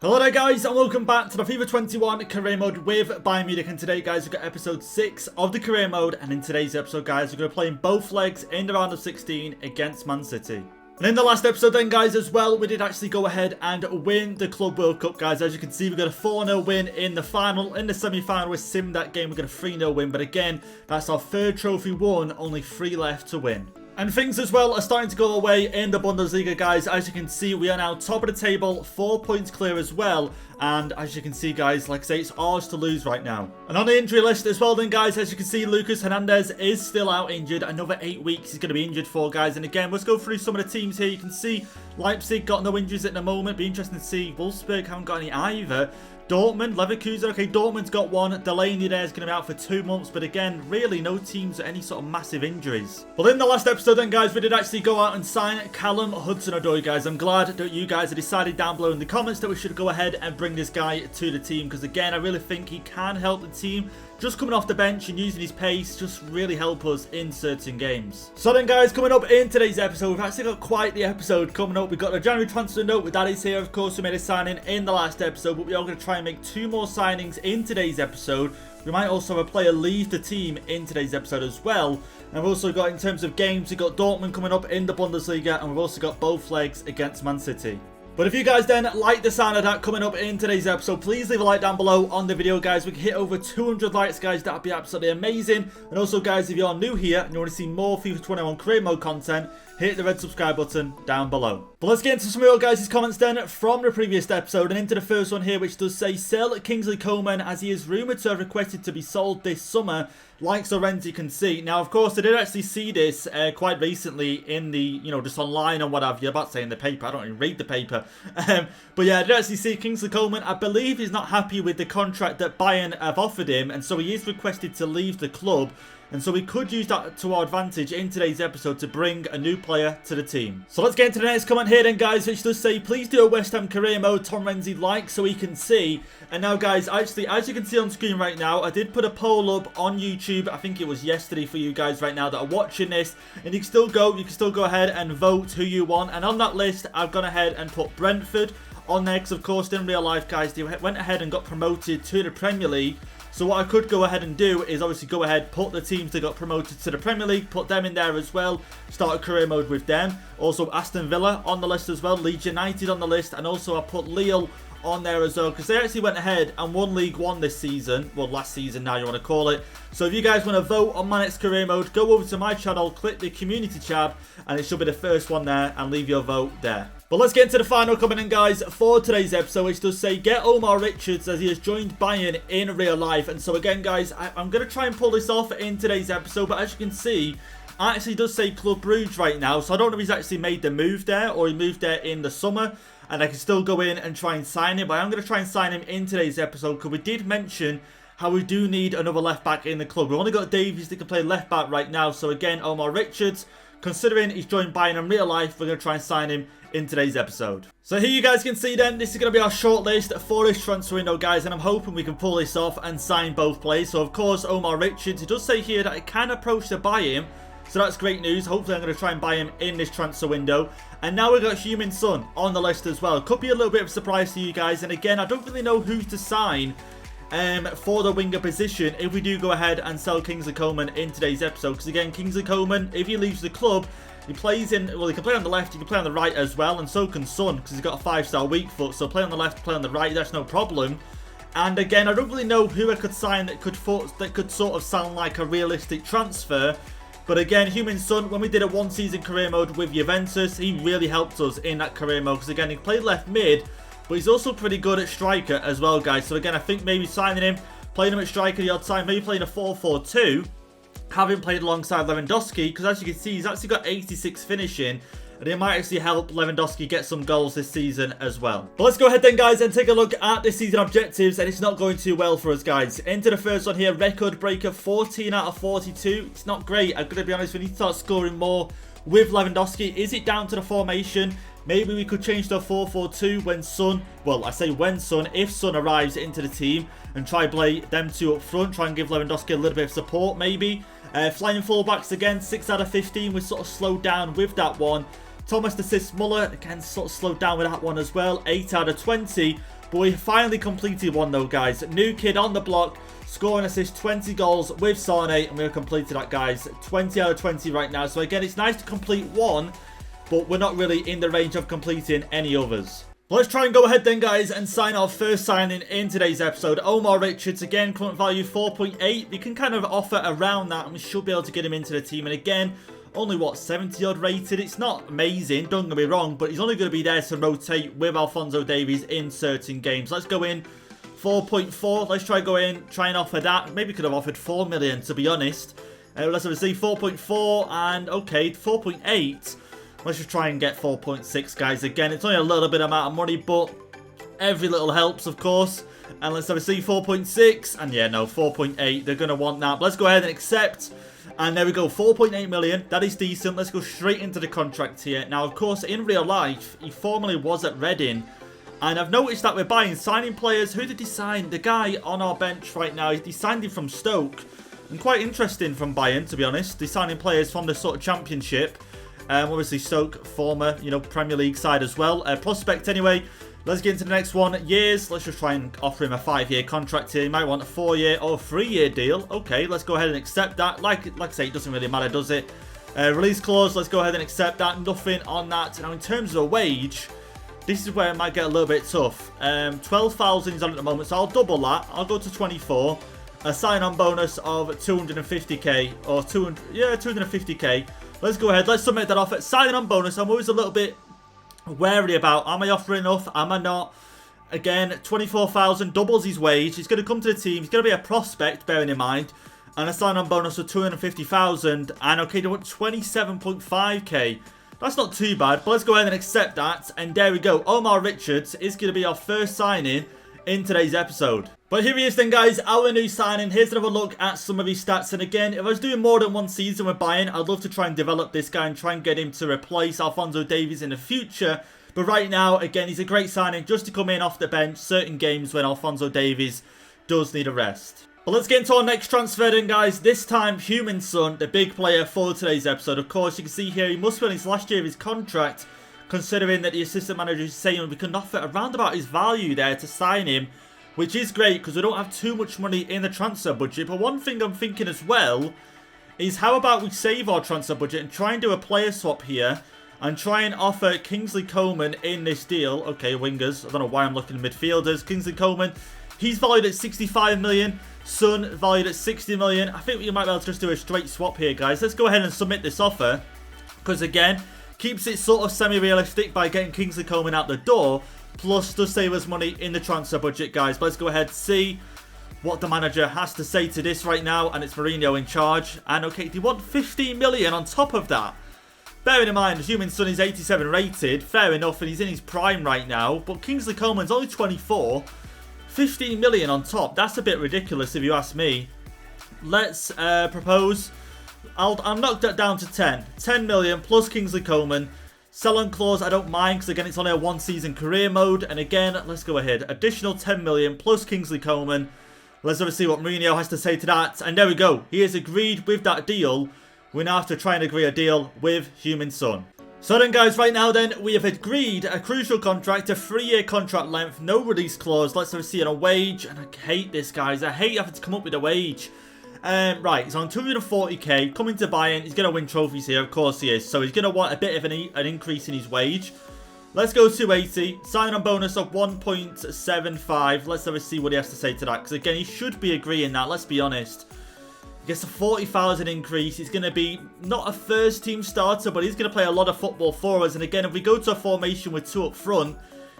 Hello there guys and welcome back to the FIFA 21 career mode with Bayern Munich, and today guys we've got episode 6 of the career mode, and in today's episode guys we're going to play in both legs in the round of 16 against Man City. And in the last episode then guys as well, we did actually go ahead and win the Club World Cup guys. As you can see we got a 4-0 win in the final. In the semi-final we simmed that game, we got a 3-0 win, but again that's our third trophy won, only 3 left to win. And things as well are starting to go away in the Bundesliga guys. As you can see we are now top of the table, 4 points clear as well. And as you can see guys, like I say, it's ours to lose right now. And on the injury list as well then guys, as you can see Lucas Hernandez is still out injured. Another 8 weeks he's going to be injured for guys. And again, let's go through some of the teams here. You can see Leipzig got no injuries at the moment. Be interesting to see. Wolfsburg haven't got any either. Dortmund, Leverkusen, okay, Dortmund's got one. Delaney there is going to be out for 2 months. But again, really no teams with any sort of massive injuries. Well, in the last episode then, guys, we did actually go out and sign Callum Hudson-Odoi, guys. I'm glad that you guys have decided down below in the comments that we should go ahead and bring this guy to the team. Because again, I really think he can help the team. Just coming off the bench and using his pace just really help us in certain games. So then guys, coming up in today's episode, we've actually got quite the episode coming up. We've got the January transfer window with Daddy's here. Of course, we made a signing in the last episode, but we are going to try and make 2 more signings in today's episode. We might also have a player leave the team in today's episode as well. And we've also got, in terms of games, we've got Dortmund coming up in the Bundesliga, and we've also got both legs against Man City. But if you guys then like the sound of that coming up in today's episode, please leave a like down below on the video guys. We can hit over 200 likes guys, that'd be absolutely amazing. And also guys, if you're new here and you want to see more FIFA 21 career mode content, hit the red subscribe button down below. But let's get into some of your guys' comments then from the previous episode, and into the first one here, which does say sell Kingsley Coman as he is rumoured to have requested to be sold this summer, like so Renzy can see. Now of course I did actually see this quite recently in the, just online and what have you. I'm about to say in the paper, I don't even read the paper. But yeah, I did actually see Kingsley Coman. I believe he's not happy with the contract that Bayern have offered him, and so he is requested to leave the club. And so we could use that to our advantage in today's episode to bring a new player to the team. So let's get into the next comment here then guys, which does say, please do a West Ham career mode Tom Renzy like so he can see. And now guys, actually, as you can see on screen right now, I did put a poll up on YouTube. I think it was yesterday for you guys right now that are watching this. And you can still go ahead and vote who you want. And on that list, I've gone ahead and put Brentford on there, because of course in real life guys, they went ahead and got promoted to the Premier League. So what I could go ahead and do is obviously go ahead, put the teams that got promoted to the Premier League, put them in there as well, start a career mode with them. Also Aston Villa on the list as well, Leeds United on the list, and also I put Lille on there as well, because they actually went ahead and won League One this season. Well, last season now you want to call it. So if you guys want to vote on my next career mode, go over to my channel, click the community tab, and it should be the first one there, and leave your vote there. But let's get into the final comment in guys for today's episode, which does say get Omar Richards as he has joined Bayern in real life. And so again guys, I'm going to try and pull this off in today's episode, but as you can see, it actually does say Club Brugge right now. So I don't know if he's actually made the move there or he moved there in the summer. And I can still go in and try and sign him, but I'm going to try and sign him in today's episode, because we did mention how we do need another left back in the club. We've only got Davies that can play left back right now. So again, Omar Richards, considering he's joined Bayern in real life, we're going to try and sign him in today's episode. So here you guys can see then, this is going to be our shortlist for this transfer window guys, and I'm hoping we can pull this off and sign both players. So of course Omar Richards, it does say here that I can approach to buy him, so that's great news. Hopefully I'm going to try and buy him in this transfer window. And now we've got Heung-min Son on the list as well. Could be a little bit of a surprise to you guys, and again I don't really know who to sign for the winger position if we do go ahead and sell Kingsley Coman in today's episode. Because again, Kingsley Coman, if he leaves the club, he plays in, well, he can play on the left, he can play on the right as well, and so can Son, because he's got a 5-star weak foot. So play on the left, play on the right, that's no problem. And again, I don't really know who I could sign that could sort of sound like a realistic transfer. But again, Heung-min Son, when we did a 1-season career mode with Juventus, he really helped us in that career mode. Because again, he played left mid, but he's also pretty good at striker as well, guys. So again, I think maybe signing him, playing him at striker the odd time, maybe playing a 4-4-2, having played alongside Lewandowski, because as you can see, he's actually got 86 finishing, and it might actually help Lewandowski get some goals this season as well. But let's go ahead then guys and take a look at this season objectives, and it's not going too well for us guys. Into the first one here, record breaker 14 out of 42. It's not great, I'm going to be honest, we need to start scoring more with Lewandowski. Is it down to the formation? Maybe we could change to a 4-4-2 when Son, well I say when Son, if Son arrives into the team, and try play them two up front, try and give Lewandowski a little bit of support maybe. Flying fullbacks again, 6 out of 15, we sort of slowed down with that one. Thomas assists Muller, again sort of slowed down with that one as well, 8 out of 20. But we finally completed one though, guys. New kid on the block, scoring assist, 20 goals with Sane, and we've completed that, guys. 20 out of 20 right now. So again, it's nice to complete one, but we're not really in the range of completing any others. Let's try and go ahead then, guys, and sign our first signing in today's episode. Omar Richards, again, current value 4.8. We can kind of offer around that, and we should be able to get him into the team. And again, only, what, 70 odd rated? It's not amazing, don't get me wrong, but he's only going to be there to rotate with Alphonso Davies in certain games. Let's go in 4.4. Let's try and offer that. Maybe could have offered 4 million, to be honest. Let's obviously 4.4 and, okay, 4.8. Let's just try and get 4.6, guys. Again, it's only a little bit amount of money, but every little helps, of course. And let's obviously 4.6. And yeah, no, 4.8. They're going to want that. But let's go ahead and accept. And there we go, 4.8 million. That is decent. Let's go straight into the contract here. Now, of course, in real life, he formerly was at Reading. And I've noticed that we're signing players. Who did he sign? The guy on our bench right now, he signed him from Stoke. And quite interesting from Bayern, to be honest. They're signing players from the sort of championship. Obviously Stoke, former, Premier League side as well. Prospect anyway. Let's get into the next one. Years. Let's just try and offer him a 5-year contract here. He might want a 4-year or 3-year deal. Okay, let's go ahead and accept that. Like I say, it doesn't really matter, does it? Release clause. Let's go ahead and accept that. Nothing on that. Now, in terms of the wage, this is where it might get a little bit tough. 12,000 is on at the moment, so I'll double that. I'll go to 24. A sign-on bonus of 250k or 250k. Let's go ahead. Let's submit that offer. Sign-on bonus. I'm always a little bit wary about, am I offering enough? Am I not? Again, 24,000 doubles his wage. He's going to come to the team. He's going to be a prospect, bearing in mind. And a sign-on bonus of 250,000. And okay, they want 27.5k. That's not too bad, but let's go ahead and accept that. And there we go. Omar Richards is going to be our first signing in today's episode. But here he is then, guys, our new signing. Here's another look at some of his stats. And again, if I was doing more than one season with Bayern, I'd love to try and develop this guy and try and get him to replace Alphonso Davies in the future. But right now, again, he's a great signing just to come in off the bench certain games when Alphonso Davies does need a rest. But let's get into our next transfer then, guys. This time, Heung-min Son, the big player for today's episode. Of course, you can see here, he must be on his last year of his contract, considering that the assistant manager is saying we can offer around about his value there to sign him, which is great because we don't have too much money in the transfer budget. But one thing I'm thinking as well is how about we save our transfer budget and try and do a player swap here and try and offer KINGSLEY COMAN in this deal. Okay, wingers. I don't know why I'm looking at midfielders. KINGSLEY COMAN, he's valued at 65 million. Son valued at 60 million. I think we might be able to just do a straight swap here, guys. Let's go ahead and submit this offer because, again, keeps it sort of semi-realistic by getting KINGSLEY COMAN out the door. Plus, does save us money in the transfer budget, guys. But let's go ahead and see what the manager has to say to this right now. And it's Mourinho in charge. And, okay, they want 15 million on top of that. Bearing in mind, Heung-min Son is 87 rated. Fair enough, and he's in his prime right now. But KINGSLEY COMAN's only 24. 15 million on top. That's a bit ridiculous if you ask me. Let's propose. I'll knock that down to 10. 10 million plus KINGSLEY COMAN. Sell-on clause, I don't mind, because again, it's only a one-season career mode. And again, let's go ahead. Additional 10 million plus KINGSLEY COMAN. Let's see what Mourinho has to say to that. And there we go. He has agreed with that deal. We now have to try and agree a deal with Heung-min Son. So then, guys, right now then, we have agreed a crucial contract, a 3-year contract length, no release clause. Let's see on a wage. And I hate this, guys. I hate having to come up with a wage. Right, he's on 240k, coming to Bayern. He's going to win trophies here, of course he is. So he's going to want a bit of an increase in his wage. Let's go 280. Sign-on bonus of 1.75. Let's see what he has to say to that. Because again, he should be agreeing that, let's be honest. He gets a 40,000 increase. He's going to be not a first-team starter, but he's going to play a lot of football for us. And again, if we go to a formation with 2 up front,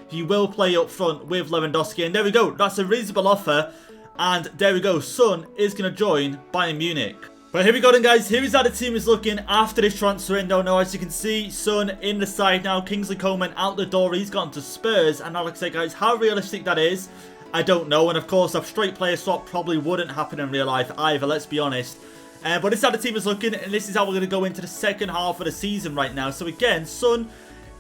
he will play up front with Lewandowski. And there we go. That's a reasonable offer. And there we go, Son is going to join Bayern Munich. But here we go then, guys. Here is how the team is looking after this transfer window. Now, as you can see, Son in the side now. KINGSLEY COMAN out the door. He's gone to Spurs. And like I say, guys, how realistic that is, I don't know. And of course, a straight player swap probably wouldn't happen in real life either, let's be honest. But this is how the team is looking. And this is how we're going to go into the second half of the season right now. So again, Son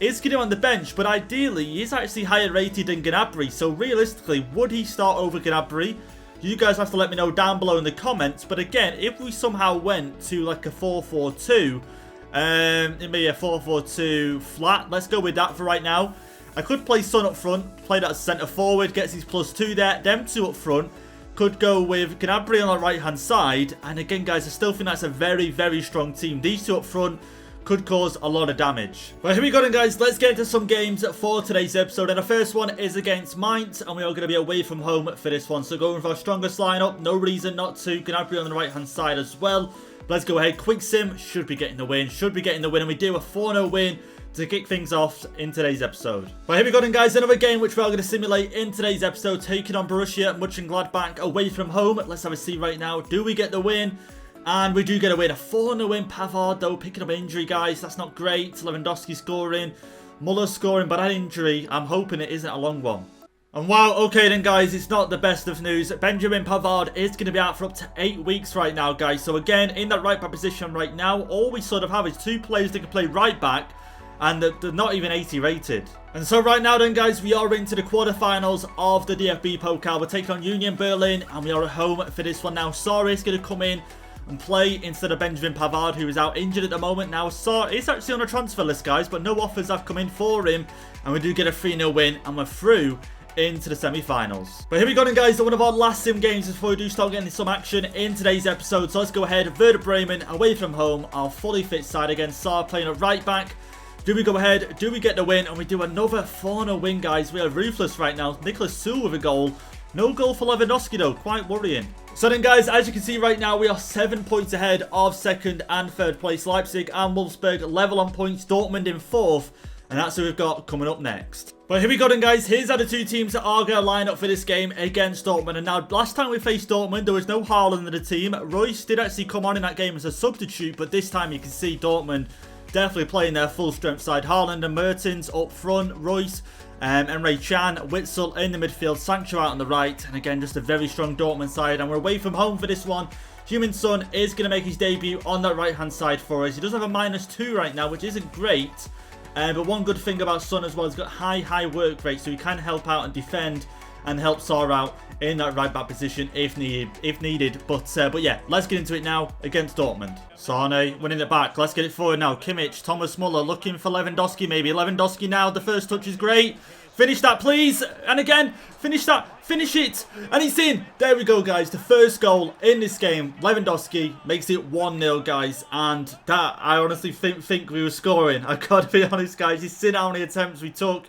is getting on the bench. But ideally, he's actually higher rated than Gnabry. So realistically, would he start over Gnabry? You guys have to let me know down below in the comments. But again, if we somehow went to like a 4-4-2, it may be a 4-4-2 flat. Let's go with that for right now. I could play Son up front, play that as centre forward, gets his +2 there. Them two up front. Could go with Gnabry on the right-hand side. And again, guys, I still think that's a very, very strong team. These two up front could cause a lot of damage. But here we go then, guys. Let's get into some games for today's episode. And the first one is against Mainz, and we are going to be away from home for this one. So going with our strongest lineup, no reason not to. Gnabry on the right-hand side as well. But let's go ahead. Quick Sim should be getting the win. And we do a 4-0 win to kick things off in today's episode. But here we go then, guys. Another game which we are going to simulate in today's episode, taking on Borussia Mönchengladbach away from home. Let's have a see right now. Do we get the win? And we do get a win. A 4-0 win. Pavard, though, picking up an injury, guys. That's not great. Lewandowski scoring. Muller scoring. But that injury, I'm hoping it isn't a long one. And wow, okay then, guys. It's not the best of news. Benjamin Pavard is going to be out for up to 8 weeks right now, guys. So again, in that right back position right now, all we sort of have is 2 players that can play right back. And they're not even 80 rated. And so right now then, guys, we are into the quarterfinals of the DFB Pokal. We're taking on Union Berlin. And we are at home for this one now. Sarri is going to come in and play instead of Benjamin Pavard, who is out injured at the moment. Now, Sarri is actually on a transfer list, guys, but no offers have come in for him. And we do get a 3-0 win, and we're through into the semi-finals. But here we go then, guys, to one of our last sim games before we do start getting some action in today's episode. So let's go ahead. Werder Bremen away from home, our fully fit side against Sarri playing at right back. Do we go ahead? Do we get the win? And we do another 4-0 win, guys. We are ruthless right now. Nicholas Sewell with a goal. No goal for Lewandowski, though. Quite worrying. So then, guys, as you can see right now, we are 7 points ahead of second and third place. Leipzig and Wolfsburg level on points. Dortmund in 4th. And that's who we've got coming up next. But here we go then, guys. Here's how the two teams that are going to line up for this game against Dortmund. And now, last time we faced Dortmund, there was no Haaland in the team. Royce did actually come on in that game as a substitute. But this time, you can see Dortmund definitely playing their full strength side. Haaland and Mertens up front. Royce Emre Can, Witsel in the midfield. Sancho out on the right. And again, just a very strong Dortmund side. And we're away from home for this one. Heung-min Son is going to make his debut on that right-hand side for us. He does have a -2 right now, which isn't great. But one good thing about Son as well, he's got high work rate. So he can help out and defend and help Sarri out in that right back position if needed. But yeah, let's get into it now against Dortmund. Sane winning it back. Let's get it forward now. Kimmich, Thomas Muller looking for Lewandowski maybe. Lewandowski now. The first touch is great. Finish that, please. And again, finish that. Finish it. And it's in. There we go, guys. The first goal in this game. Lewandowski makes it 1-0, guys. And that, I honestly think we were scoring. I gotta be honest, guys. You see how many attempts we took.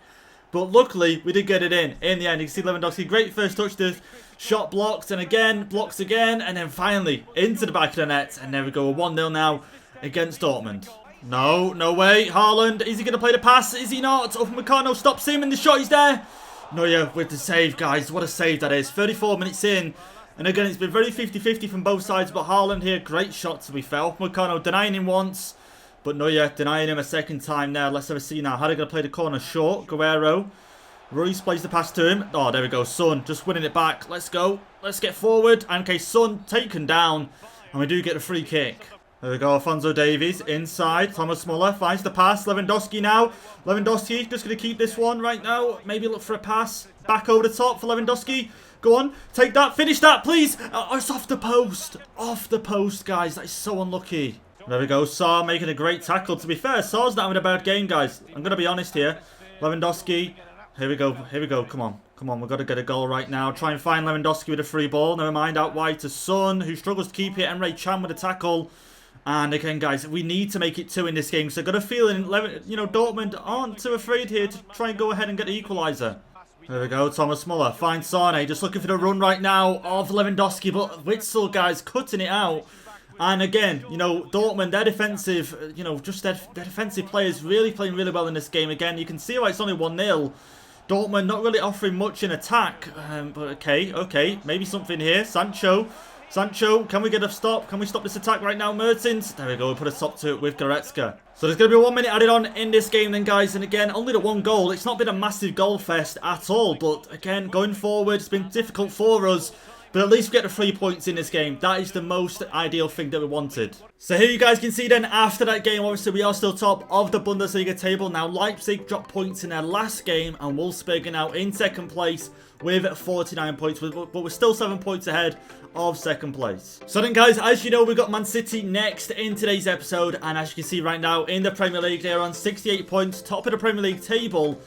But luckily, we did get it in the end. You can see Lewandowski, great first touch, the shot blocks, and again, blocks again, and then finally into the back of the net. And there we go, a 1-0 now against Dortmund. No way. Haaland, is he going to play the pass? Is he not? Upamecano stops him, and the shot is there. Neuer with the save, guys. What a save that is. 34 minutes in. And again, it's been very 50-50 from both sides, but Haaland here, great shot to be fair. Upamecano denying him once. But Neuer denying him a second time there. Let's have a see now. How are they going to play the corner? Short. Guerrero. Ruiz plays the pass to him. Oh, there we go. Son just winning it back. Let's go. Let's get forward. And okay, Son taken down. And we do get a free kick. There we go. Alphonso Davies inside. Thomas Muller finds the pass. Lewandowski now. Lewandowski just going to keep this one right now. Maybe look for a pass. Back over the top for Lewandowski. Go on. Take that. Finish that, please. Oh, it's off the post. Off the post, guys. That is so unlucky. There we go. Sarr making a great tackle. To be fair, Sarr's not having a bad game, guys. I'm going to be honest here. Lewandowski. Here we go. Here we go. Come on. Come on. We've got to get a goal right now. Try and find Lewandowski with a free ball. Never mind. Out wide to Son, who struggles to keep it. Emre Can with a tackle. And again, guys, we need to make it 2 in this game. So I've got a feeling, Dortmund aren't too afraid here to try and go ahead and get the equaliser. There we go. Thomas Muller finds Sane. Just looking for the run right now of Lewandowski. But Witsel, guys, cutting it out. And again, Dortmund, their defensive, just their defensive players really playing really well in this game. Again, you can see why it's only 1-0. Dortmund not really offering much in attack. But okay, maybe something here. Sancho, can we get a stop? Can we stop this attack right now? Mertens. There we go. We put a stop to it with Goretzka. So there's going to be 1 minute added on in this game then, guys. And again, only the 1 goal. It's not been a massive goal fest at all. But again, going forward, it's been difficult for us. But at least we get the 3 points in this game. That is the most ideal thing that we wanted. So here you guys can see then, after that game, obviously we are still top of the Bundesliga table. Now Leipzig dropped points in their last game. And Wolfsburg are now in second place with 49 points. But we're still 7 points ahead of second place. So then, guys, as you know, we've got Man City next in today's episode. And as you can see right now, in the Premier League, they're on 68 points, top of the Premier League table.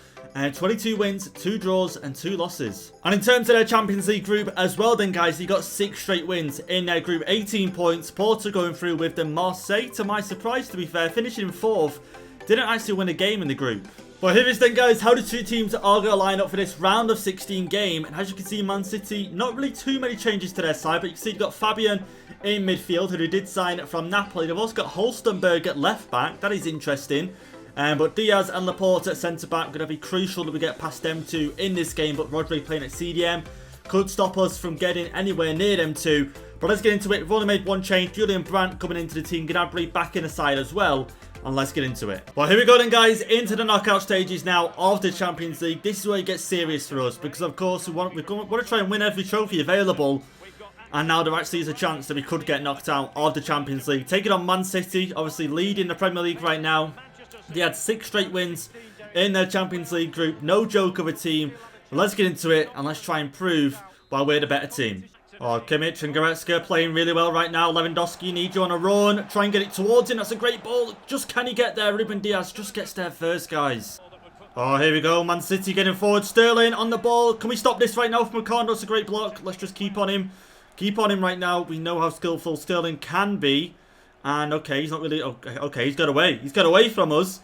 22 wins, 2 draws, and 2 losses. And in terms of their Champions League group as well then, guys, you got 6 straight wins in their group, 18 points. Porto going through with the Marseille, to my surprise, to be fair, finishing in 4th. Didn't actually win a game in the group. But here is then, guys, how the two teams are going to line up for this round of 16 game. And as you can see, Man City, not really too many changes to their side, but you can see you've got Fabian in midfield, who they did sign from Napoli. They've also got Holstenberg at left back. That is interesting. But Diaz and Laporte at centre-back, going to be crucial that we get past them two in this game. But Rodri playing at CDM could stop us from getting anywhere near them two. But let's get into it. We've only made one change. Julian Brandt coming into the team. Gnabry back in the side as well. And let's get into it. Well, here we go then, guys. Into the knockout stages now of the Champions League. This is where it gets serious for us. Because, of course, we want to try and win every trophy available. And now there actually is a chance that we could get knocked out of the Champions League. Taking on Man City, obviously leading the Premier League right now. They had 6 straight wins in their Champions League group. No joke of a team. But let's get into it and let's try and prove why we're the better team. Oh, Kimmich and Goretzka playing really well right now. Lewandowski needs you on a run. Try and get it towards him. That's a great ball. Just can he get there? Ruben Diaz just gets there first, guys. Oh, here we go. Man City getting forward. Sterling on the ball. Can we stop this right now from Ricardo? It's a great block. Let's just keep on him. Keep on him right now. We know how skillful Sterling can be. And okay, he's not really... Okay, he's got away. He's got away from us.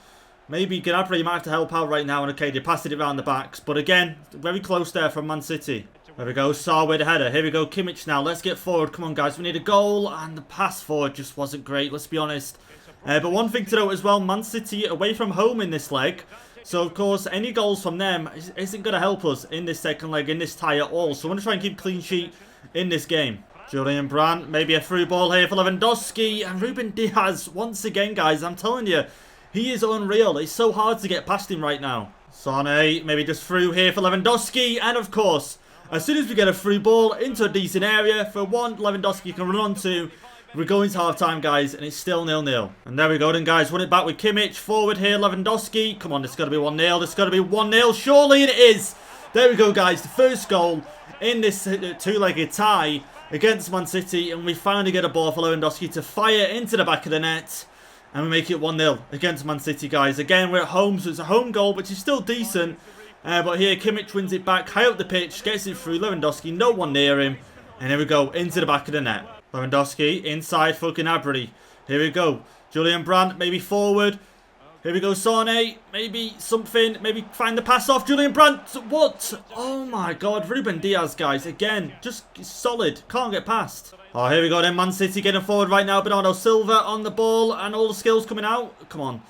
Maybe Gnabry might have to help out right now. And okay, they passed it around the backs. But again, very close there from Man City. There we go. Sarr with the header. Here we go. Kimmich now. Let's get forward. Come on, guys. We need a goal. And the pass forward just wasn't great. Let's be honest. But one thing to note as well. Man City away from home in this leg. So, of course, any goals from them isn't going to help us in this second leg, in this tie at all. So, I want to try and keep clean sheet in this game. Julian Brandt, maybe a through ball here for Lewandowski. And Ruben Diaz, once again, guys, I'm telling you, he is unreal. It's so hard to get past him right now. Sane, maybe just through here for Lewandowski. And, of course, as soon as we get a through ball into a decent area, for one, Lewandowski can run on to. We're going to half-time, guys, and it's still 0-0. And there we go then, guys. Run it back with Kimmich. Forward here, Lewandowski. Come on, it's got to be 1-0. It's got to be 1-0. Surely it is. There we go, guys. The first goal in this two-legged tie against Man City, and we finally get a ball for Lewandowski to fire into the back of the net, and we make it 1-0 against Man City, guys. Again, we're at home, so it's a home goal, which is still decent, but here Kimmich wins it back high up the pitch, gets it through Lewandowski, no one near him, and here we go, into the back of the net. Lewandowski inside for Gnabry. Here we go, Julian Brandt maybe forward. Here we go, Sane, maybe something, maybe find the pass off, Julian Brandt, what? Oh my god, Ruben Diaz, guys, again, just solid, can't get past. Oh, here we go then, Man City getting forward right now, Bernardo Silva on the ball, and all the skills coming out, come on,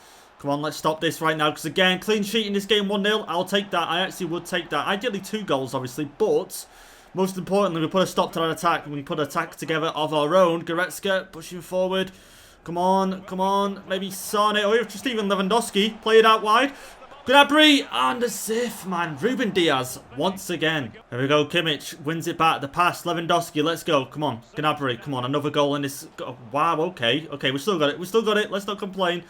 let's stop this right now, because again, clean sheet in this game, 1-0, I'll take that, I actually would take that, ideally 2 goals, obviously, but most importantly, we put a stop to that attack, and we put an attack together of our own. Goretzka pushing forward. Come on. Maybe Sane, or just even Lewandowski. Play it out wide. Gnabry and a sif, man. Ruben Diaz once again. There we go. Kimmich wins it back. The pass. Lewandowski. Let's go. Come on. Gnabry. Come on. Another goal in this. Oh, wow. Okay. We still got it. Let's not complain.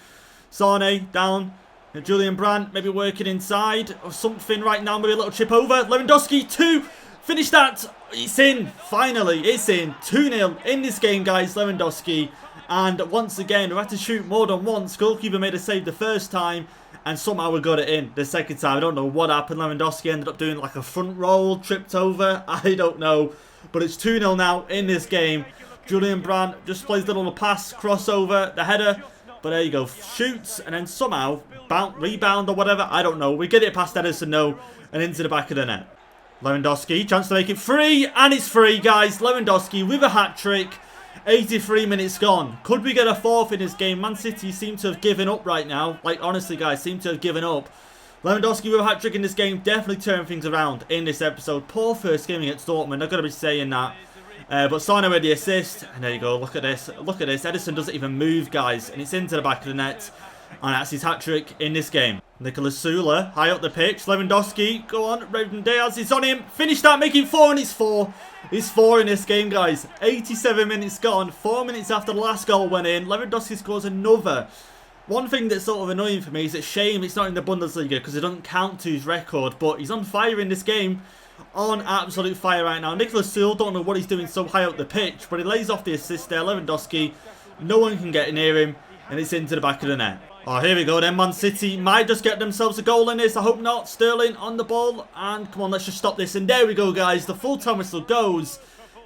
Sane down. Julian Brandt maybe working inside or something right now. Maybe a little chip over. Lewandowski 2. Finish that. It's in. Finally. It's in. 2-0 in this game, guys. Lewandowski. And once again, we had to shoot more than once. Goalkeeper made a save the first time, and somehow we got it in the second time. I don't know what happened. Lewandowski ended up doing like a front roll, tripped over. I don't know. But it's 2-0 now in this game. Julian Brandt just plays the little pass, crossover, the header. But there you go. Shoots, and then somehow, rebound or whatever. I don't know. We get it past Edison, no, and into the back of the net. Lewandowski, chance to make it free, and it's free, guys. Lewandowski with a hat-trick. 83 minutes gone. Could we get a 4th in this game? Man City seem to have given up right now. Like, honestly, guys, seem to have given up. Lewandowski with a hat-trick in this game. Definitely turn things around in this episode. Poor first game against Dortmund. I've got to be saying that. But Sane with the assist. And there you go. Look at this. Look at this. Edison doesn't even move, guys. And it's into the back of the net. And that's his hat-trick in this game. Nicolas Sula, high up the pitch. Lewandowski, go on. Ruben Diaz, it's on him. Finish that, make it 4, and it's 4. It's 4 in this game, guys. 87 minutes gone. 4 minutes after the last goal went in. Lewandowski scores another. One thing that's sort of annoying for me is it's a shame it's not in the Bundesliga because it doesn't count to his record. But he's on fire in this game. On absolute fire right now. Nicolas Sula, don't know what he's doing so high up the pitch. But he lays off the assist there. Lewandowski, no one can get near him. And it's into the back of the net. Oh, here we go then. Man City might just get themselves a goal in this. I hope not. Sterling on the ball. And come on, let's just stop this. And there we go, guys. The full-time whistle goes.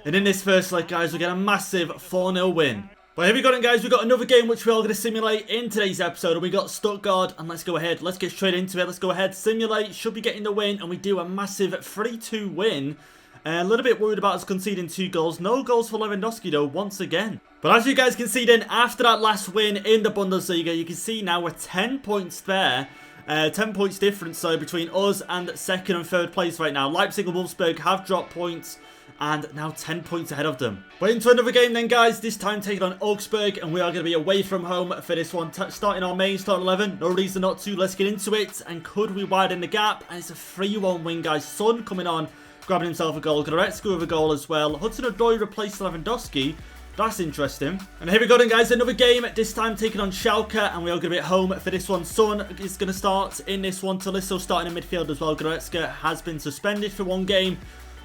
And in this first leg, guys, we get a massive 4-0 win. But here we go then, guys. We've got another game which we're all going to simulate in today's episode. And we got Stuttgart. And let's go ahead. Let's get straight into it. Let's go ahead. Simulate. Should be getting the win. And we do a massive 3-2 win. A little bit worried about us conceding 2 goals. No goals for Lewandowski, though, once again. But as you guys can see then, after that last win in the Bundesliga, you can see now we're 10 points there. 10 points difference, so between us and second and third place right now. Leipzig and Wolfsburg have dropped points and now 10 points ahead of them. But into another game then, guys. This time taking on Augsburg, and we are going to be away from home for this one. Starting our main start 11. No reason not to. Let's get into it. And could we widen the gap? And it's a 3-1 win, guys. Son coming on, grabbing himself a goal. Goretzka with a goal as well. Hudson-Odoi replaced Lewandowski. That's interesting. And here we go then, guys. Another game, this time taking on Schalke. And we are going to be at home for this one. Son is going to start in this one. Tolisso starting in midfield as well. Goretzka has been suspended for 1 game.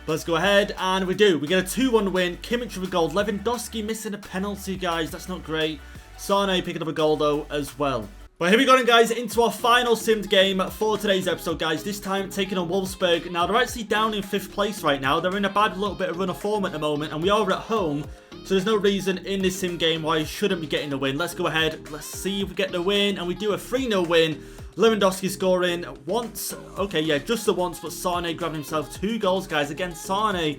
Let's go ahead. And we do. We get a 2-1 win. Kimmich with a goal. Lewandowski missing a penalty, guys. That's not great. Sane picking up a goal, though, as well. But here we go then, guys, into our final simmed game for today's episode, guys. This time taking on Wolfsburg. Now, they're actually down in 5th place right now. They're in a bad little bit of run of form at the moment. And we are at home. So there's no reason in this sim game why you shouldn't be getting the win. Let's go ahead. Let's see if we get the win. And we do a 3-0 win. Lewandowski scoring once. Okay, yeah, just the once. But Sane grabbing himself 2 goals, guys. Again, Sane,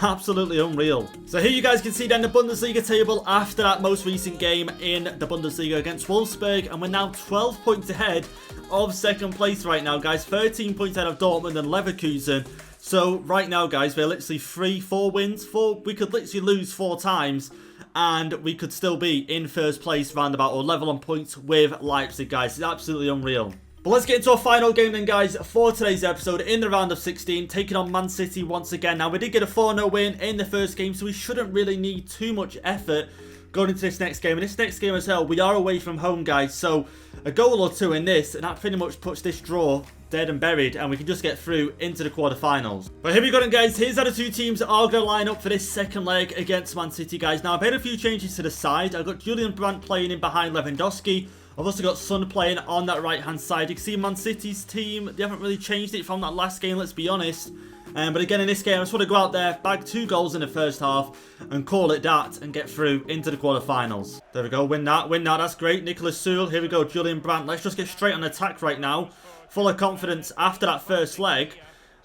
absolutely unreal. So here you guys can see then the Bundesliga table after that most recent game in the Bundesliga against Wolfsburg. And we're now 12 points ahead of second place right now, guys. 13 points ahead of Dortmund and Leverkusen. So right now, guys, we're literally 3-4 wins. We could literally lose 4 times and we could still be in first place roundabout or level on points with Leipzig, guys. It's absolutely unreal. But let's get into our final game then, guys, for today's episode in the round of 16, taking on Man City once again. Now, we did get a 4-0 win in the first game, so we shouldn't really need too much effort going into this next game. And this next game as well, we are away from home, guys. So a goal or 2 in this, and that pretty much puts this draw dead and buried, and we can just get through into the quarterfinals. But here we go then, guys. Here's how the 2 teams are going to line up for this second leg against Man City, guys. Now, I've made a few changes to the side. I've got Julian Brandt playing in behind Lewandowski. I've also got Son playing on that right-hand side. You can see Man City's team, they haven't really changed it from that last game, let's be honest. But again, in this game, I just want to go out there, bag 2 goals in the first half, and call it that, and get through into the quarterfinals. There we go, win that, that's great. Nicholas Sewell, here we go, Julian Brandt. Let's just get straight on attack right now. Full of confidence after that first leg.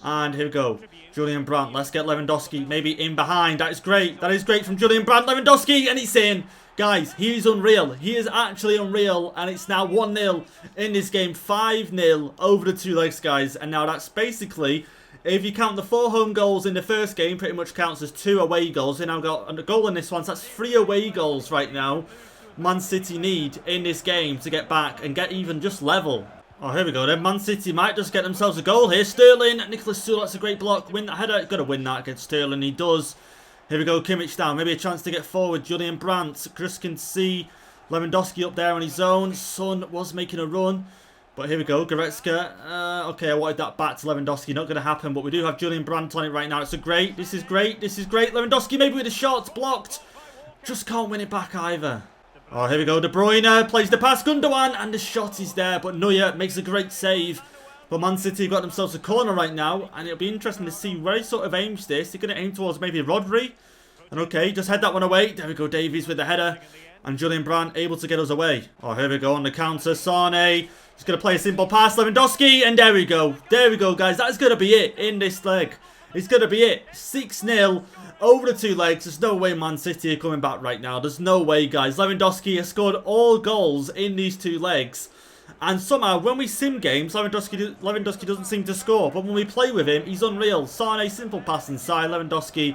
And here we go, Julian Brandt. Let's get Lewandowski maybe in behind. That is great from Julian Brandt. Lewandowski, and it's in. Guys, he is unreal. He is actually unreal. And it's now 1-0 in this game. 5-0 over the 2 legs, guys. And now that's basically, if you count the 4 home goals in the first game, pretty much counts as 2 away goals. We now got a goal in this one, so that's 3 away goals right now Man City need in this game to get back and get even just level. Oh, here we go then. Man City might just get themselves a goal here. Sterling, Nicholas Sewell, that's a great block. Win that header. Got to win that against Sterling. He does. Here we go. Kimmich down. Maybe a chance to get forward. Julian Brandt. Chris can see Lewandowski up there on his own. Son was making a run. But here we go. Goretzka. Okay, I wanted that back to Lewandowski. Not going to happen. But we do have Julian Brandt on it right now. It's a great. This is great. This is great. Lewandowski maybe with a shot. Blocked. Just can't win it back either. Oh, here we go. De Bruyne plays the pass. Gundogan. And the shot is there. But Neuer makes a great save. But Man City have got themselves a corner right now. And it'll be interesting to see where he sort of aims this. They're going to aim towards maybe Rodri. And okay, just head that one away. There we go. Davies with the header. And Julian Brandt able to get us away. Oh, here we go on the counter. Sane. Just going to play a simple pass. Lewandowski. And there we go. There we go, guys. That's going to be it in this leg. It's going to be it. 6-0. Over the 2 legs. There's no way Man City are coming back right now. There's no way, guys. Lewandowski has scored all goals in these 2 legs. And somehow, when we sim games, Lewandowski doesn't seem to score. But when we play with him, he's unreal. Sane, simple pass inside. Lewandowski,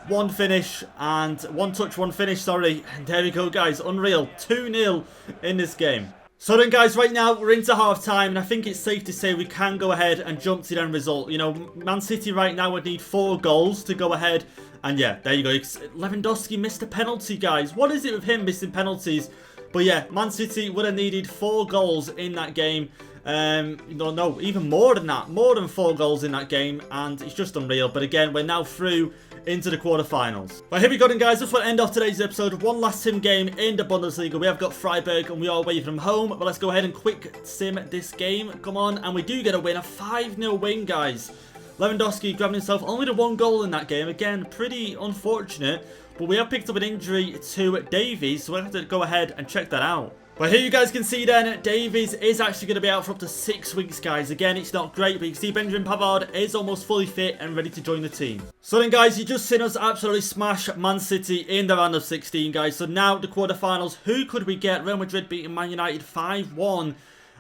1 finish. And 1 touch, 1 finish, sorry. And there we go, guys. Unreal. 2-0 in this game. So then, guys, right now, we're into half-time, and I think it's safe to say we can go ahead and jump to the end result. You know, Man City right now would need 4 goals to go ahead. And yeah, there you go. Lewandowski missed a penalty, guys. What is it with him missing penalties? But yeah, Man City would have needed 4 goals in that game. No, even more than that. More than 4 goals in that game. And it's just unreal. But again, we're now through into the quarterfinals. But here we go then, guys. This will end off today's episode. One last sim game in the Bundesliga. We have got Freiburg and we are away from home. But let's go ahead and quick sim this game. Come on. And we do get a win. A 5-0 win, guys. Lewandowski grabbing himself only the 1 goal in that game. Again, pretty unfortunate. But we have picked up an injury to Davies. So we'll have to go ahead and check that out. But here you guys can see then, Davies is actually going to be out for up to 6 weeks, guys. Again, it's not great, but you can see Benjamin Pavard is almost fully fit and ready to join the team. So then, guys, you just seen us absolutely smash Man City in the round of 16, guys. So now the quarterfinals, who could we get? Real Madrid beating Man United 5-1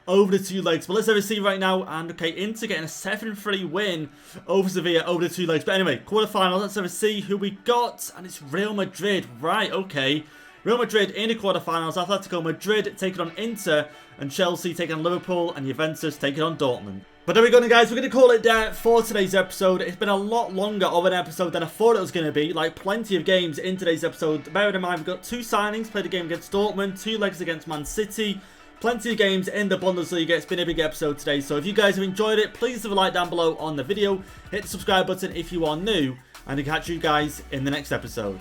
over the 2 legs. But let's have a see right now. And, okay, Inter getting a 7-3 win over Sevilla over the 2 legs. But anyway, quarterfinals, let's have a see who we got. And it's Real Madrid. Right, okay. Real Madrid in the quarterfinals, Atletico Madrid taking on Inter, and Chelsea taking on Liverpool, and Juventus taking on Dortmund. But there we go then, guys. We're going to call it there for today's episode. It's been a lot longer of an episode than I thought it was going to be. Like, plenty of games in today's episode. Bear in mind, we've got 2 signings, played a game against Dortmund, 2 legs against Man City. Plenty of games in the Bundesliga. It's been a big episode today. So if you guys have enjoyed it, please leave a like down below on the video. Hit the subscribe button if you are new. And I'll catch you guys in the next episode.